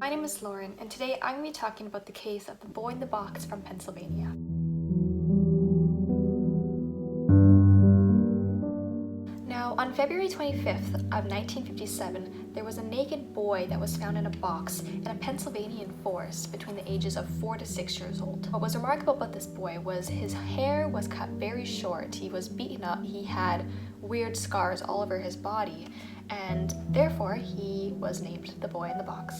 my name is Lauren, and today I'm going to be talking about the case of the boy in the box from Pennsylvania. Now, on February 25th of 1957, there was a naked boy that was found in a box in a Pennsylvania forest between the ages of 4 to 6 years old. What was remarkable about this boy was his hair was cut very short, he was beaten up, he had weird scars all over his body, and therefore he was named the boy in the box.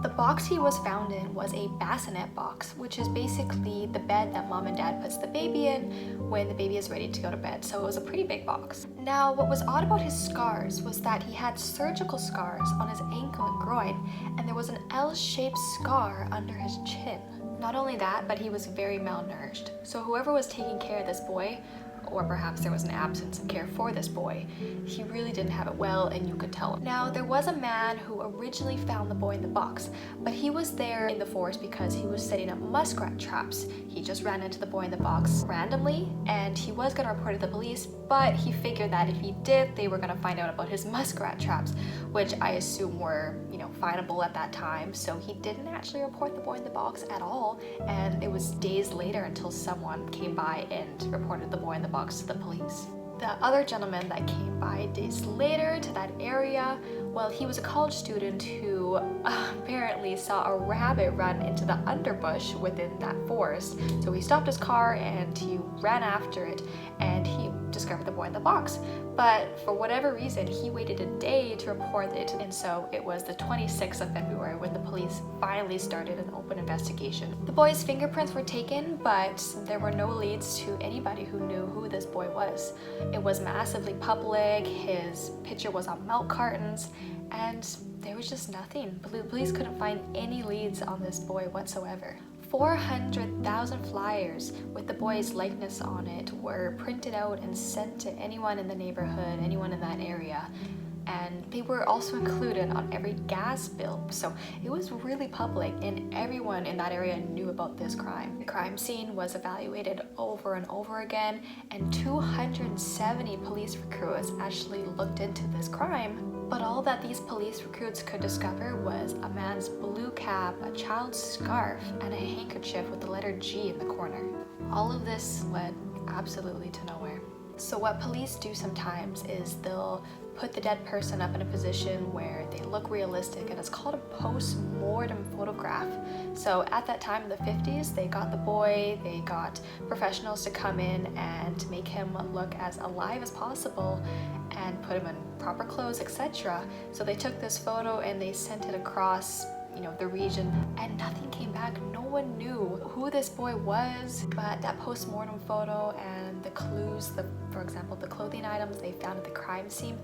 The box he was found in was a bassinet box, which is basically the bed that mom and dad puts the baby in when the baby is ready to go to bed, so it was a pretty big box. Now, what was odd about his scars was that he had surgical scars on his ankle and groin, and there was an L-shaped scar under his chin. Not only that, but he was very malnourished. So whoever was taking care of this boy, or perhaps there was an absence of care for this boy, he really didn't have it well, and you could tell. Now, there was a man who originally found the boy in the box, but he was there in the forest because he was setting up muskrat traps. He just ran into the boy in the box randomly, and he was going to report it to the police, but he figured that if he did, they were going to find out about his muskrat traps, which I assume were, finable at that time. So he didn't actually report the boy in the box at all, and it was days later until someone came by and reported the boy in the box to the police. The other gentleman that came by days later to that area, well, he was a college student who apparently saw a rabbit run into the underbrush within that forest. So he stopped his car and he ran after it, and he discovered the boy in the box. But for whatever reason, he waited a day to report it, and so it was the 26th of February when the police finally started an open investigation. The boy's fingerprints were taken, but there were no leads to anybody who knew who this boy was. It was massively public, his picture was on milk cartons, and there was just nothing. The police couldn't find any leads on this boy whatsoever. 400,000 flyers with the boy's likeness on it were printed out and sent to anyone in the neighborhood, anyone in that area. And they were also included on every gas bill. So it was really public, and everyone in that area knew about this crime. The crime scene was evaluated over and over again, and 270 police recruits actually looked into this crime. But all that these police recruits could discover was a man's blue cap, a child's scarf, and a handkerchief with the letter G in the corner. All of this led absolutely to nowhere. So what police do sometimes is they'll put the dead person up in a position where they look realistic, and it's called a post-mortem photograph. So at that time in the 50s, they got the boy, they got professionals to come in and make him look as alive as possible and put him in proper clothes, etc. So they took this photo and they sent it across the region, and nothing came back. No one knew who this boy was, but that post-mortem photo and the clues, for example, the clothing items they found at the crime scene,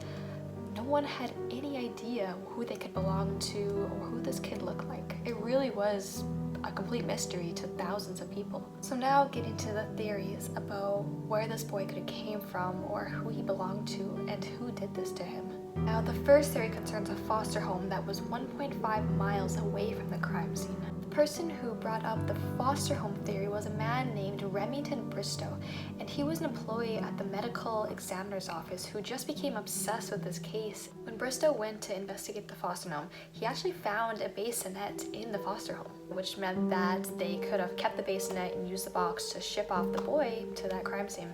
no one had any idea who they could belong to or who this kid looked like. It really was a complete mystery to thousands of people. So now getting to the theories about where this boy could have came from or who he belonged to and who did this to him. Now, the first theory concerns a foster home that was 1.5 miles away from the crime scene. The person who brought up the foster home theory was a man named Remington Bristow, and he was an employee at the medical examiner's office who just became obsessed with this case. When Bristow went to investigate the foster home, he actually found a bassinet in the foster home, which meant that they could have kept the bassinet and used the box to ship off the boy to that crime scene.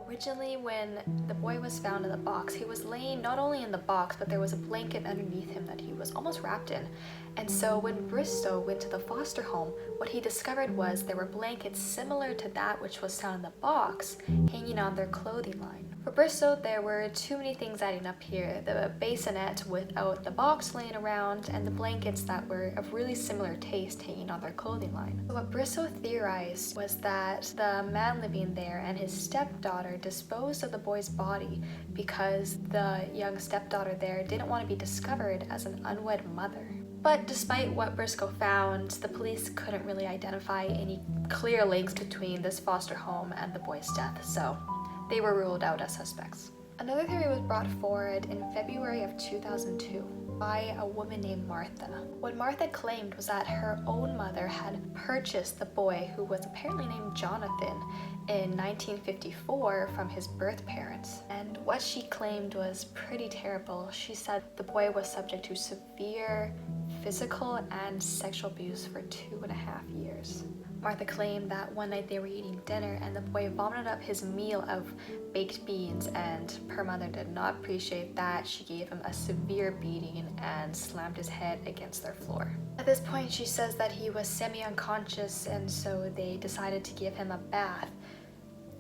Originally, when the boy was found in the box, he was laying not only in the box, but there was a blanket underneath him that he was almost wrapped in. And so when Bristow went to the foster home, what he discovered was there were blankets similar to that which was found in the box hanging on their clothing line. For Bristow, there were too many things adding up here. The bassinet without the box laying around, and the blankets that were of really similar taste hanging on their clothing line. So what Bristow theorized was that the man living there and his stepdaughter disposed of the boy's body because the young stepdaughter there didn't want to be discovered as an unwed mother. But despite what Bristow found, the police couldn't really identify any clear links between this foster home and the boy's death, so they were ruled out as suspects. Another theory was brought forward in February of 2002 by a woman named Martha. What Martha claimed was that her own mother had purchased the boy, who was apparently named Jonathan, in 1954 from his birth parents. And what she claimed was pretty terrible. She said the boy was subject to severe physical and sexual abuse for 2.5 years. Martha claimed that one night they were eating dinner and the boy vomited up his meal of baked beans, and her mother did not appreciate that. She gave him a severe beating and slammed his head against their floor. At this point, she says that he was semi-unconscious, and so they decided to give him a bath,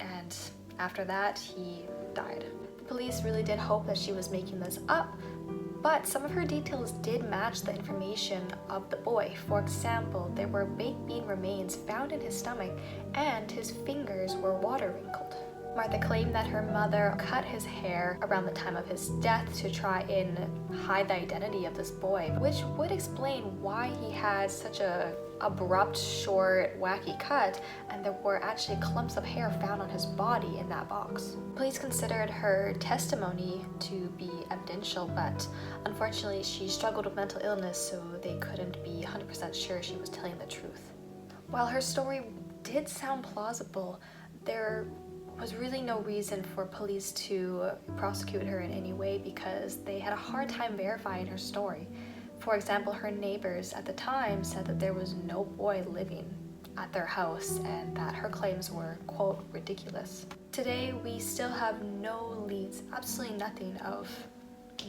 and after that, he died. The police really did hope that she was making this up, but some of her details did match the information of the boy. For example, there were baked bean remains found in his stomach and his fingers were water wrinkled. Martha claimed that her mother cut his hair around the time of his death to try and hide the identity of this boy, which would explain why he had such a abrupt, short, wacky cut, and there were actually clumps of hair found on his body in that box. Police considered her testimony to be evidential, but unfortunately she struggled with mental illness, so they couldn't be 100% sure she was telling the truth. While her story did sound plausible, there was really no reason for police to prosecute her in any way because they had a hard time verifying her story. For example, her neighbors at the time said that there was no boy living at their house and that her claims were, quote, ridiculous. Today, we still have no leads, absolutely nothing of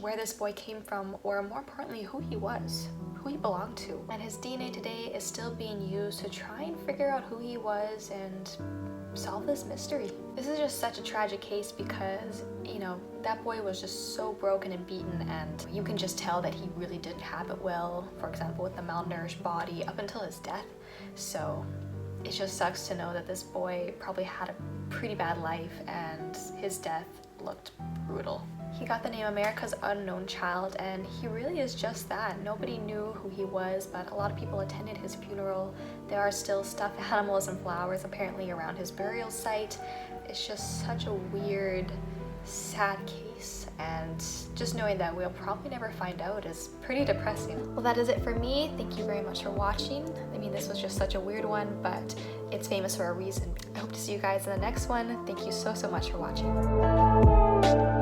where this boy came from, or more importantly, who he was, who he belonged to. And his DNA today is still being used to try and figure out who he was and solve this mystery. This is just such a tragic case because, you know, that boy was just so broken and beaten, and you can just tell that he really didn't have it well, for example, with the malnourished body up until his death. So it just sucks to know that this boy probably had a pretty bad life and his death looked brutal. He got the name America's Unknown Child, and he really is just that. Nobody knew who he was, but a lot of people attended his funeral. There are still stuffed animals and flowers apparently around his burial site. It's just such a weird, sad case, and just knowing that we'll probably never find out is pretty depressing. Well, that is it for me. Thank you very much for watching. I mean, this was just such a weird one, but it's famous for a reason. I hope to see you guys in the next one. Thank you so much for watching.